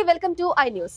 Welcome to I news.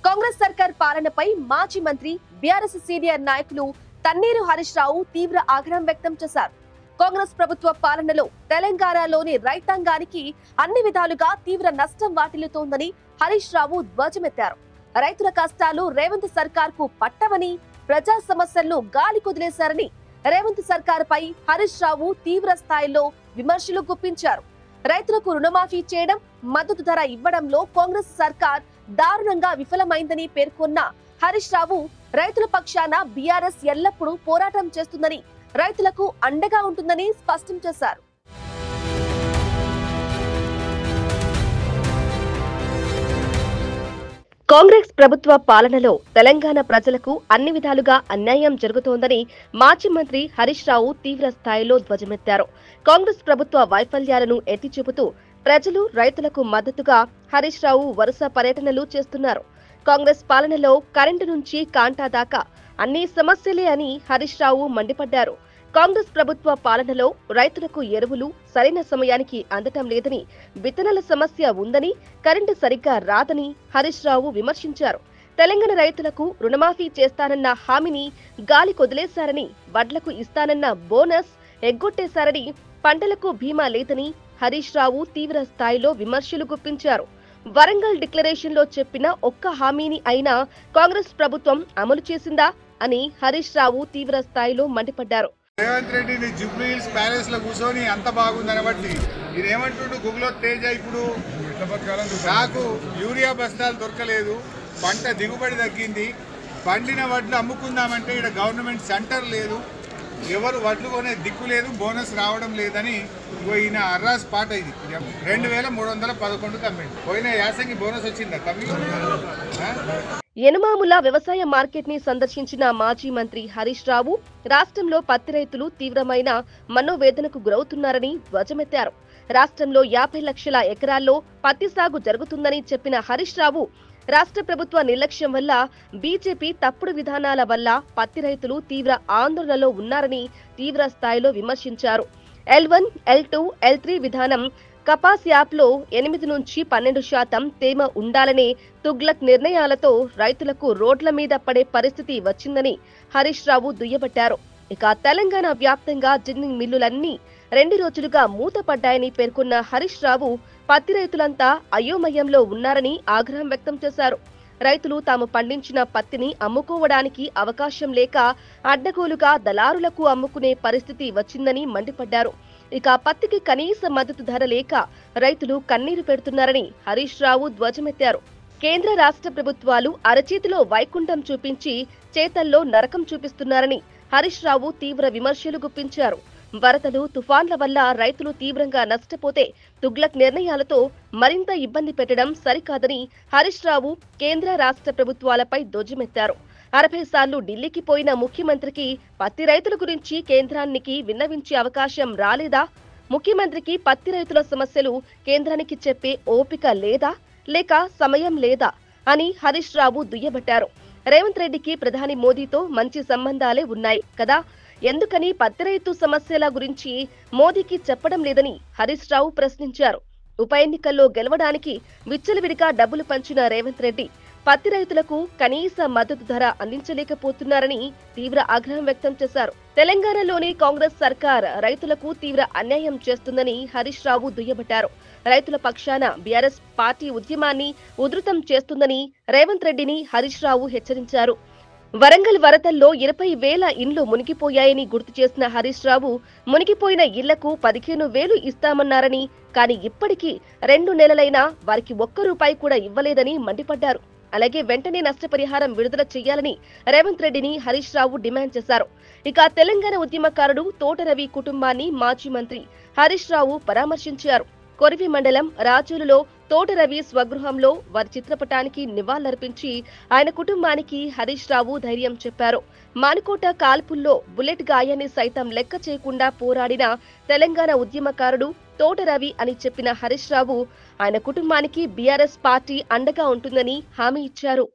Congress సర్కార్ పాలనపై మాజీ మంత్రి బీఆర్ఎస్ సీనియర్ నాయకులు తన్నీరు హరీష్ రావు తీవ్ర ఆగ్రహం వ్యక్తం చేశారు. కాంగ్రెస్ ప్రభుత్వ పాలనలో తెలంగాణలోని రైతాంగానికి అన్ని విధాలుగా తీవ్ర నష్టం వాటిల్లుతోందని హరీష్ రావు ధ్వజమెత్తారు. రైతుల కష్టాలు రేవంత్ సర్కార్ కు పట్టవని, ప్రజా సమస్యలను గాలి కుదిలేశారని రేవంత్ సర్కార్ పై హరీష్ రావు తీవ్ర స్థాయిలో విమర్శలు గుప్పించారు. రైతులకు రుణమాఫీ చేయడం, మద్దతు ధర ఇవ్వడంలో కాంగ్రెస్ సర్కార్ దారుణంగా విఫలమైందని పేర్కొన్న హరీష్ రావు రైతుల పక్షాన బీఆర్ఎస్ ఎల్లప్పుడూ పోరాటం చేస్తుందని, రైతులకు అండగా ఉంటుందని స్పష్టం చేశారు. కాంగ్రెస్ ప్రభుత్వ పాలనలో తెలంగాణ ప్రజలకు అన్ని విధాలుగా అన్యాయం జరుగుతోందని మాజీ మంత్రి హరీష్ రావు తీవ్ర స్థాయిలో ధ్వజమెత్తారు. కాంగ్రెస్ ప్రభుత్వ వైఫల్యాలను ఎత్తి చూపుతూ ప్రజలు, రైతులకు మద్దతుగా హరీష్ రావు వరుస పర్యటనలు చేస్తున్నారు. కాంగ్రెస్ పాలనలో కరెంటు నుంచి కాంటా దాకా అన్ని సమస్యలే అని హరీష్ రావు మండిపడ్డారు. కాంగ్రెస్ ప్రభుత్వ పాలనలో రైతులకు ఎరువులు సరైన సమయానికి అందటం లేదని, విత్తనాల సమస్య ఉందని, కరెంటు సరిగ్గా రాదని హరీష్ రావు విమర్శించారు. తెలంగాణ రైతులకు రుణమాఫీ చేస్తానన్న హామీని గాలి కొదిలేశారని, వడ్లకు ఇస్తానన్న బోనస్ ఎగ్గొట్టేశారని, పంటలకు బీమా లేదని హరీష్ రావు తీవ్ర స్థాయిలో విమర్శలు గుప్పించారు. వరంగల్ డిక్లరేషన్ లో చెప్పిన ఒక్క హామీని అయినా కాంగ్రెస్ ప్రభుత్వం అమలు చేసిందా అని హరీష్ రావు తీవ్ర స్థాయిలో మండిపడ్డారు. రేవంత్ రెడ్డిని జూబ్లీ హిల్స్ ప్యాలెస్ లో కూర్చొని అంత బాగుందని బట్టి ఇది ఏమంటుండు, గుగ్లో తేజ ఇప్పుడు నాకు యూరియా బస్తాలు దొరకలేదు, పంట దిగుబడి తగ్గింది, పండిన వడ్లు అమ్ముకుందామంటే ఇక్కడ గవర్నమెంట్ సెంటర్ లేదు, ఎవరు వడ్లు కొనే దిక్కు లేదు, బోనస్ రావడం లేదని ఈయన అర్రాస్ పాట. ఇది 2311 కమ్మింది. పోయిన యాసంగి బోనస్ వచ్చిందా కమ్మి? యనమాముల వ్యవసాయ మార్కెట్ ని సందర్శించిన మాజీ మంత్రి హరీష్ రావు రాష్ట్రంలో పత్తి రైతులు తీవ్రమైన మనోవేదనకు గురవుతున్నారని ధ్వజమెత్తారు. రాష్ట్రంలో 50 లక్షల ఎకరాల్లో పత్తి సాగు జరుగుతుందని చెప్పిన హరీష్ రావు రాష్ట్ర ప్రభుత్వ నిర్లక్ష్యం వల్ల, బీజేపీ తప్పుడు విధానాల వల్ల పత్తి రైతులు తీవ్ర ఆందోళనలో ఉన్నారని తీవ్ర స్థాయిలో విమర్శించారు. L1, L2, L3 విధానం కపాస్ యాప్లో 8 నుంచి 12% తేమ ఉండాలనే తుగ్లక్ నిర్ణయాలతో రైతులకు రోడ్ల మీద పడే పరిస్థితి వచ్చిందని హరీష్ రావు దుయ్యబట్టారు. ఇక తెలంగాణ వ్యాప్తంగా జిన్నింగ్ మిల్లులన్నీ 2 రోజులుగా మూతపడ్డాయని పేర్కొన్న హరీష్ రావు పత్తి రైతులంతా అయోమయంలో ఉన్నారని ఆగ్రహం వ్యక్తం చేశారు. రైతులు తాము పండించిన పత్తిని అమ్ముకోవడానికి అవకాశం లేక అడ్డగోలుగా దళారులకు అమ్ముకునే పరిస్థితి వచ్చిందని మండిపడ్డారు. ఇక పత్తికి కనీస మద్దతు ధర లేక రైతులు కన్నీరు పెడుతున్నారని హరీష్ రావు ధ్వజమెత్తారు. కేంద్ర రాష్ట్ర ప్రభుత్వాలు అరచేతిలో వైకుంఠం చూపించి చేతల్లో నరకం చూపిస్తున్నారని హరీష్ రావు తీవ్ర విమర్శలు గుప్పించారు. వరదలు, తుఫాన్ల వల్ల రైతులు తీవ్రంగా నష్టపోతే తుగ్లక్ నిర్ణయాలతో మరింత ఇబ్బంది పెట్టడం సరికాదని హరీష్ రావు కేంద్ర రాష్ట్ర ప్రభుత్వాలపై ధ్వజమెత్తారు. 60 సార్లు ఢిల్లీకి పోయిన ముఖ్యమంత్రికి పత్తి రైతుల గురించి కేంద్రానికి విన్నవించే అవకాశం రాలేదా? ముఖ్యమంత్రికి పత్తి రైతుల సమస్యలు కేంద్రానికి చెప్పే ఓపిక లేదా, లేక సమయం లేదా అని హరీష్ రావు దుయ్యబట్టారు. రేవంత్ రెడ్డికి ప్రధాని మోదీతో మంచి సంబంధాలే ఉన్నాయి కదా, ఎందుకని పత్తి రైతు సమస్యల గురించి మోదీకి చెప్పడం లేదని హరీష్ రావు ప్రశ్నించారు. ఉప ఎన్నికల్లో గెలవడానికి విచ్చలవిడిగా డబ్బులు పంచిన రేవంత్ రెడ్డి పత్తి రైతులకు కనీస మద్దతు ధర అందించలేకపోతున్నారని తీవ్ర ఆగ్రహం వ్యక్తం చేశారు. తెలంగాణలోని కాంగ్రెస్ సర్కార్ రైతులకు తీవ్ర అన్యాయం చేస్తుందని హరీష్ రావు దుయ్యబట్టారు. రైతుల పక్షాన బీఆర్ఎస్ పార్టీ ఉద్యమాన్ని ఉధృతం చేస్తుందని రేవంత్ రెడ్డిని హరీష్ రావు హెచ్చరించారు. వరంగల్ వరదల్లో 20,000 ఇండ్లు మునిగిపోయాయని గుర్తు చేసిన హరీష్ రావు మునిగిపోయిన ఇళ్లకు 15,000 ఇస్తామన్నారని, కానీ ఇప్పటికీ 2 నెలలైనా వారికి ₹1 కూడా ఇవ్వలేదని మండిపడ్డారు. అలాగే వెంటనే నష్టపరిహారం విడుదల చేయాలని రేవంత్ రెడ్డిని హరీష్ రావు డిమాండ్ చేశారు. ఇక తెలంగాణ ఉద్యమకారుడు తోట రవి కుటుంబాన్ని మాజీ మంత్రి హరీష్ రావు పరామర్శించారు. కొరివి మండలం రాజూలులో తోట రవి స్వగృహంలో వారి చిత్రపటానికి నివాళులర్పించి ఆయన కుటుంబానికి హరీష్ రావు ధైర్యం చెప్పారు. మానుకోట కాల్పుల్లో బుల్లెట్ గాయాన్ని సైతం లెక్క చేయకుండా పోరాడిన తెలంగాణ ఉద్యమకారుడు తోట రవి అని చెప్పిన హరీష్ రావు ఆయన కుటుంబానికి బీఆర్ఎస్ పార్టీ అండగా ఉంటుందని హామీ ఇచ్చారు.